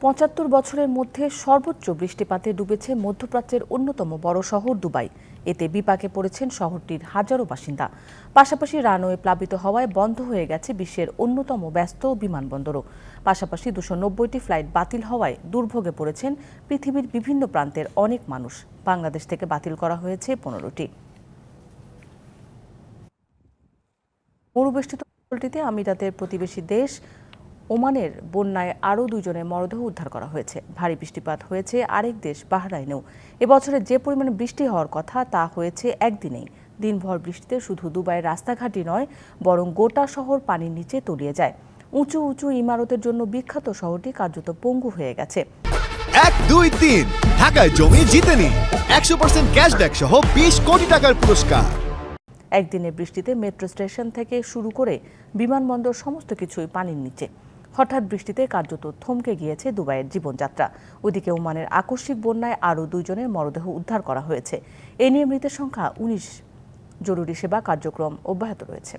৭৫ বছরের মধ্যে সর্বোচ্চ বৃষ্টিপাতে ডুবেছে মধ্যপ্রাচ্যের অন্যতম বড় শহর দুবাই। এতে বিপাকে পড়েছেন শহরটির হাজারো বাসিন্দা। পাশাপাশি রানওয়ে প্লাবিত হওয়ায় বন্ধ হয়ে গেছে বিশ্বের অন্যতম ব্যস্ত বিমানবন্দরও। পাশাপাশি ২৯০টি ফ্লাইট বাতিল হওয়ায় দুর্ভোগে পড়েছেন পৃথিবীর বিভিন্ন প্রান্তের অনেক মানুষ। বাংলাদেশ থেকে বাতিল করা হয়েছে ১৫টি। মরুবেষ্টিত অঞ্চলটিতে আমিরাতের প্রতিবেশী দেশ ওমানের বন্যায় আরও ২ জনের মরদেহ উদ্ধার করা হয়েছে। ভারী বৃষ্টিপাত হয়েছে আরেক দেশ বাহরাইনেও। এবছরে যে পরিমাণে বৃষ্টি হওয়ার কথা তা হয়েছে একদিনেই। দিনভর বৃষ্টিতে শুধু দুবাইয়ের রাস্তাঘাটই নয়, বরং গোটা শহর পানির নিচে তলিয়ে যায়। উঁচু উঁচু ইমারতের জন্য বিখ্যাত শহরটি কার্যত পঙ্গু হয়ে গেছে। ১, ২, ৩ ঢাকায় জমি জিতে নিন ১০০% ক্যাশব্যাক সহ ২০ কোটি টাকার পুরস্কার। একদিনের বৃষ্টিতে মেট্রো স্টেশন থেকে শুরু করে বিমানবন্দর সমস্ত কিছুই পানির নিচে। হঠাৎ বৃষ্টিতে কার্যত থমকে গিয়েছে দুবাইয়ের জীবনযাত্রা। ওদিকে ওমানের আকস্মিক বন্যায় আরও ২ জনের মরদেহ উদ্ধার করা হয়েছে। এ নিয়ে মৃতের সংখ্যা ১৯। জরুরি সেবা কার্যক্রম অব্যাহত রয়েছে।